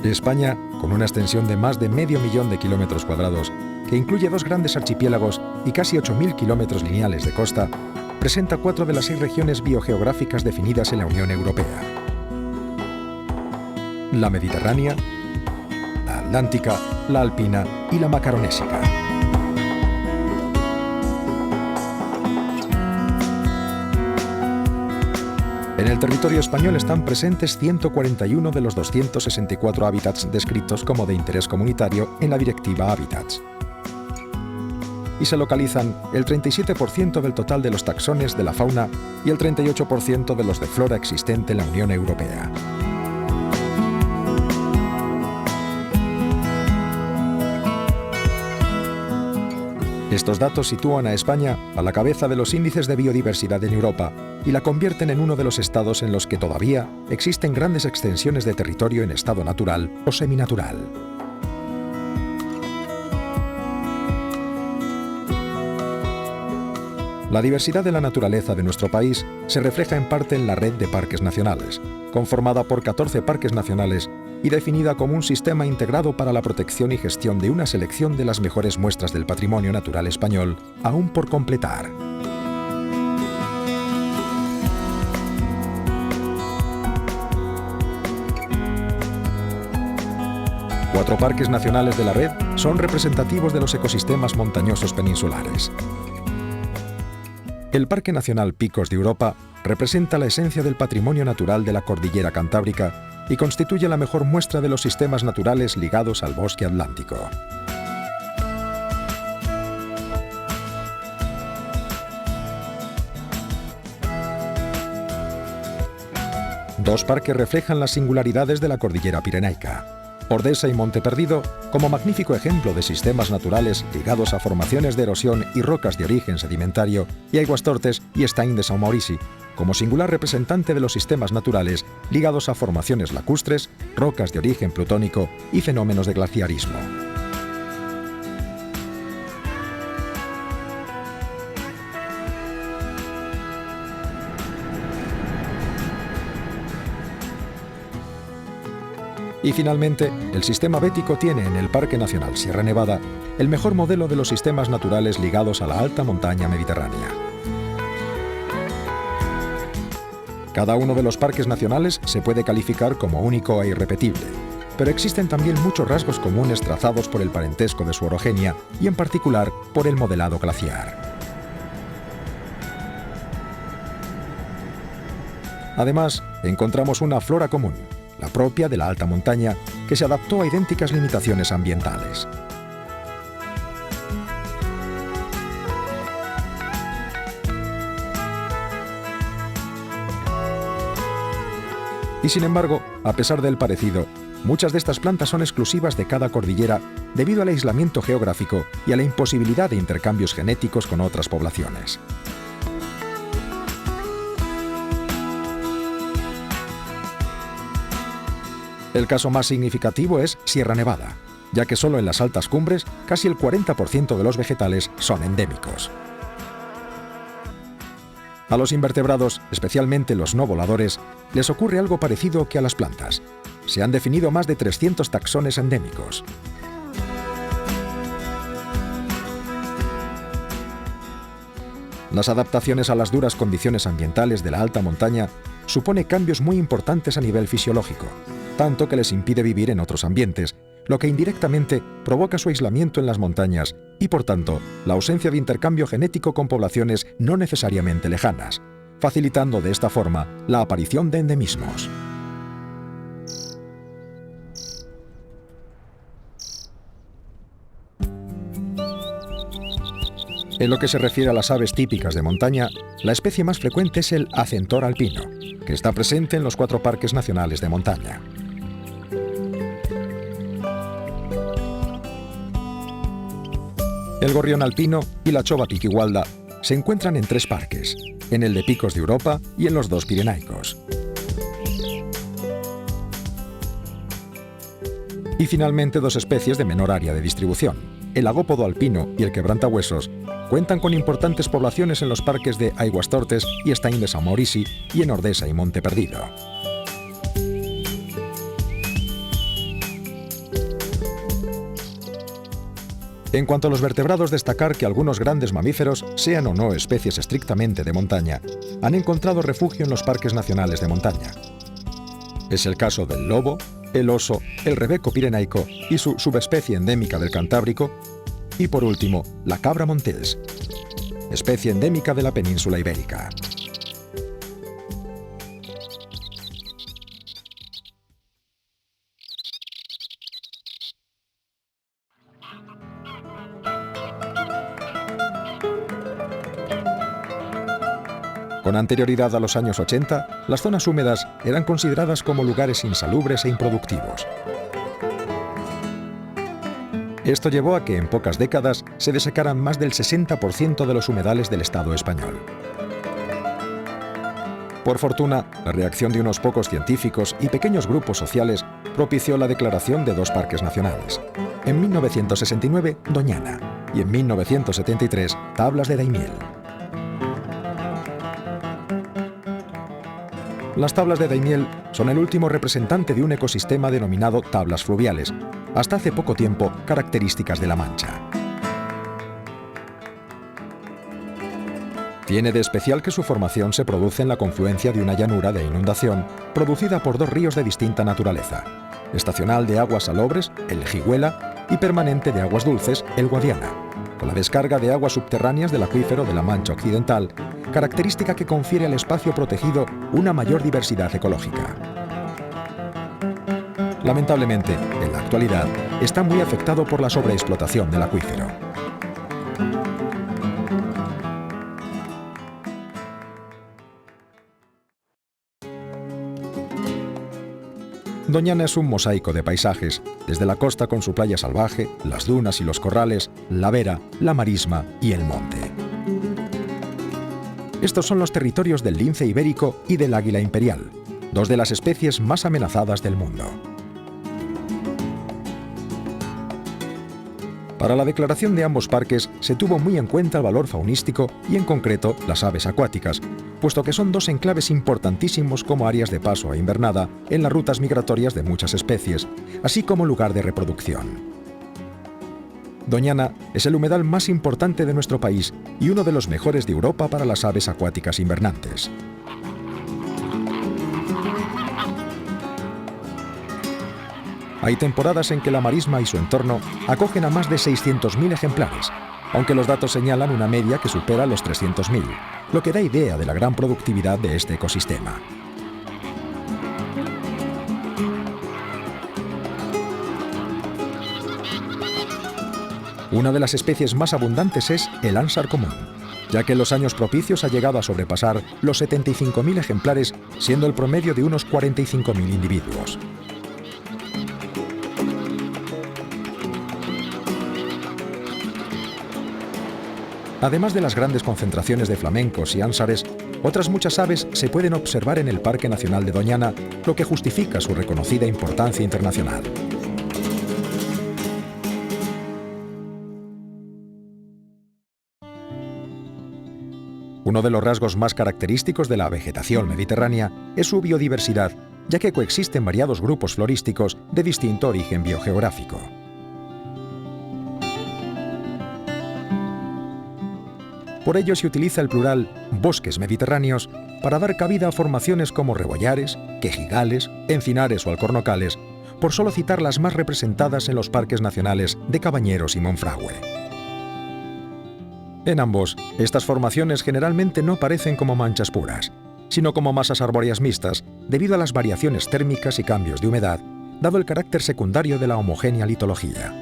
España, con una extensión de más de medio millón de kilómetros cuadrados, que incluye 2 grandes archipiélagos y casi 8.000 kilómetros lineales de costa, presenta 4 de las 6 regiones biogeográficas definidas en la Unión Europea: la Mediterránea, la Atlántica, la Alpina y la Macaronésica. En el territorio español están presentes 141 de los 264 hábitats descritos como de interés comunitario en la Directiva Hábitats. Y se localizan el 37% del total de los taxones de la fauna y el 38% de los de flora existente en la Unión Europea. Estos datos sitúan a España a la cabeza de los índices de biodiversidad en Europa y la convierten en uno de los estados en los que todavía existen grandes extensiones de territorio en estado natural o seminatural. La diversidad de la naturaleza de nuestro país se refleja en parte en la red de parques nacionales, conformada por 14 parques nacionales y definida como un sistema integrado para la protección y gestión de una selección de las mejores muestras del patrimonio natural español, aún por completar. Cuatro parques nacionales de la red son representativos de los ecosistemas montañosos peninsulares. El Parque Nacional Picos de Europa representa la esencia del patrimonio natural de la Cordillera Cantábrica y constituye la mejor muestra de los sistemas naturales ligados al bosque atlántico. Dos parques reflejan las singularidades de la Cordillera Pirenaica: Ordesa y Monte Perdido, como magnífico ejemplo de sistemas naturales ligados a formaciones de erosión y rocas de origen sedimentario, y Aiguastortes y Estañ de São Maurici, como singular representante de los sistemas naturales ligados a formaciones lacustres, rocas de origen plutónico y fenómenos de glaciarismo. Y finalmente, el sistema bético tiene en el Parque Nacional Sierra Nevada el mejor modelo de los sistemas naturales ligados a la alta montaña mediterránea. Cada uno de los parques nacionales se puede calificar como único e irrepetible, pero existen también muchos rasgos comunes trazados por el parentesco de su orogenia y en particular por el modelado glaciar. Además, encontramos una flora común, la propia de la alta montaña, que se adaptó a idénticas limitaciones ambientales. Y sin embargo, a pesar del parecido, muchas de estas plantas son exclusivas de cada cordillera debido al aislamiento geográfico y a la imposibilidad de intercambios genéticos con otras poblaciones. El caso más significativo es Sierra Nevada, ya que solo en las altas cumbres casi el 40% de los vegetales son endémicos. A los invertebrados, especialmente los no voladores, les ocurre algo parecido que a las plantas. Se han definido más de 300 taxones endémicos. Las adaptaciones a las duras condiciones ambientales de la alta montaña supone cambios muy importantes a nivel fisiológico, tanto que les impide vivir en otros ambientes, lo que indirectamente provoca su aislamiento en las montañas y, por tanto, la ausencia de intercambio genético con poblaciones no necesariamente lejanas, facilitando de esta forma la aparición de endemismos. En lo que se refiere a las aves típicas de montaña, la especie más frecuente es el acentor alpino, que está presente en los 4 parques nacionales de montaña. El gorrión alpino y la chova piquigualda se encuentran en 3 parques, en el de Picos de Europa y en los 2 pirenaicos. Y finalmente 2 especies de menor área de distribución, el agópodo alpino y el quebrantahuesos, cuentan con importantes poblaciones en los parques de Aiguastortes y Estañ de São Maurici y en Ordesa y Monte Perdido. En cuanto a los vertebrados, destacar que algunos grandes mamíferos, sean o no especies estrictamente de montaña, han encontrado refugio en los parques nacionales de montaña. Es el caso del lobo, el oso, el rebeco pirenaico y su subespecie endémica del Cantábrico, y por último, la cabra montés, especie endémica de la península ibérica. Con anterioridad a los años 80, las zonas húmedas eran consideradas como lugares insalubres e improductivos. Esto llevó a que en pocas décadas se desecaran más del 60% de los humedales del Estado español. Por fortuna, la reacción de unos pocos científicos y pequeños grupos sociales propició la declaración de 2 parques nacionales. En 1969, Doñana, y en 1973, Tablas de Daimiel. Las tablas de Daimiel son el último representante de un ecosistema denominado tablas fluviales, hasta hace poco tiempo características de La Mancha. Tiene de especial que su formación se produce en la confluencia de una llanura de inundación producida por 2 ríos de distinta naturaleza: estacional de aguas salobres, el Jiguela, y permanente de aguas dulces, el Guadiana, con la descarga de aguas subterráneas del acuífero de La Mancha Occidental, característica que confiere al espacio protegido una mayor diversidad ecológica. Lamentablemente, en la actualidad, está muy afectado por la sobreexplotación del acuífero. Doñana es un mosaico de paisajes, desde la costa con su playa salvaje, las dunas y los corrales, la vera, la marisma y el monte. Estos son los territorios del lince ibérico y del águila imperial, 2 de las especies más amenazadas del mundo. Para la declaración de ambos parques se tuvo muy en cuenta el valor faunístico y, en concreto, las aves acuáticas, puesto que son 2 enclaves importantísimos como áreas de paso a invernada en las rutas migratorias de muchas especies, así como lugar de reproducción. Doñana es el humedal más importante de nuestro país y uno de los mejores de Europa para las aves acuáticas invernantes. Hay temporadas en que la marisma y su entorno acogen a más de 600.000 ejemplares, aunque los datos señalan una media que supera los 300.000, lo que da idea de la gran productividad de este ecosistema. Una de las especies más abundantes es el ánsar común, ya que en los años propicios ha llegado a sobrepasar los 75.000 ejemplares, siendo el promedio de unos 45.000 individuos. Además de las grandes concentraciones de flamencos y ánsares, otras muchas aves se pueden observar en el Parque Nacional de Doñana, lo que justifica su reconocida importancia internacional. Uno de los rasgos más característicos de la vegetación mediterránea es su biodiversidad, ya que coexisten variados grupos florísticos de distinto origen biogeográfico. Por ello se utiliza el plural bosques mediterráneos para dar cabida a formaciones como rebollares, quejigales, encinares o alcornocales, por solo citar las más representadas en los parques nacionales de Cabañeros y Monfragüe. En ambos, estas formaciones generalmente no aparecen como manchas puras, sino como masas arbóreas mixtas, debido a las variaciones térmicas y cambios de humedad, dado el carácter secundario de la homogénea litología.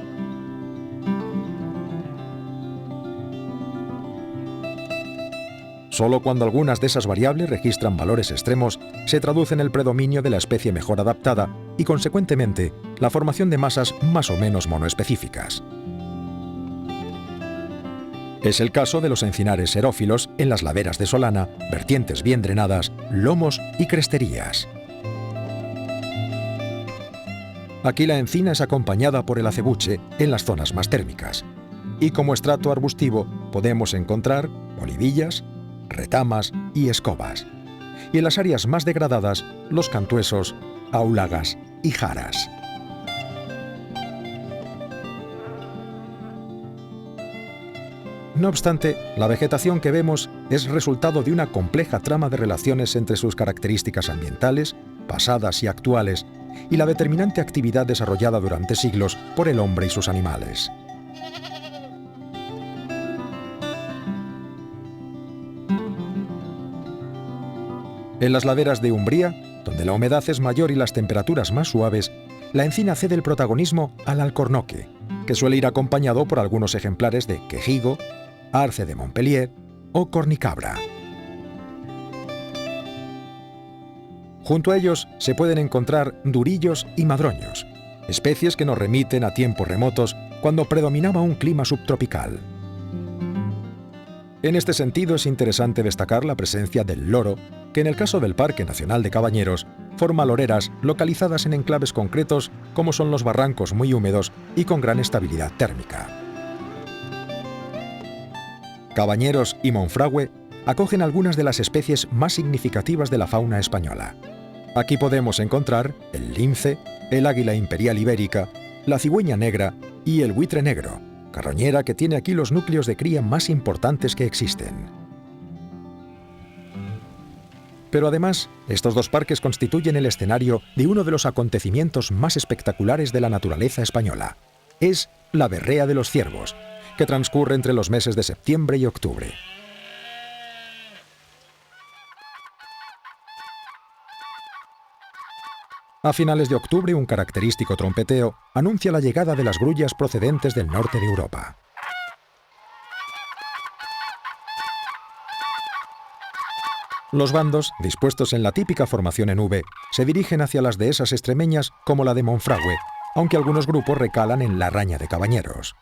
Solo cuando algunas de esas variables registran valores extremos, se traduce en el predominio de la especie mejor adaptada y, consecuentemente, la formación de masas más o menos monoespecíficas. Es el caso de los encinares xerófilos en las laderas de Solana, vertientes bien drenadas, lomos y cresterías. Aquí la encina es acompañada por el acebuche en las zonas más térmicas. Y como estrato arbustivo podemos encontrar olivillas, retamas y escobas. Y en las áreas más degradadas, los cantuesos, aulagas y jaras. No obstante, la vegetación que vemos es resultado de una compleja trama de relaciones entre sus características ambientales, pasadas y actuales, y la determinante actividad desarrollada durante siglos por el hombre y sus animales. En las laderas de Umbría, donde la humedad es mayor y las temperaturas más suaves, la encina cede el protagonismo al alcornoque, que suele ir acompañado por algunos ejemplares de quejigo, arce de Montpellier o cornicabra. Junto a ellos se pueden encontrar durillos y madroños, especies que nos remiten a tiempos remotos cuando predominaba un clima subtropical. En este sentido es interesante destacar la presencia del loro, que en el caso del Parque Nacional de Cabañeros forma loreras localizadas en enclaves concretos como son los barrancos muy húmedos y con gran estabilidad térmica. Cabañeros y Monfragüe acogen algunas de las especies más significativas de la fauna española. Aquí podemos encontrar el lince, el águila imperial ibérica, la cigüeña negra y el buitre negro, carroñera que tiene aquí los núcleos de cría más importantes que existen. Pero además, estos dos parques constituyen el escenario de uno de los acontecimientos más espectaculares de la naturaleza española. Es la Berrea de los Ciervos, que transcurre entre los meses de septiembre y octubre. A finales de octubre, un característico trompeteo anuncia la llegada de las grullas procedentes del norte de Europa. Los bandos, dispuestos en la típica formación en V, se dirigen hacia las dehesas extremeñas como la de Monfragüe, aunque algunos grupos recalan en la Raña de Cabañeros.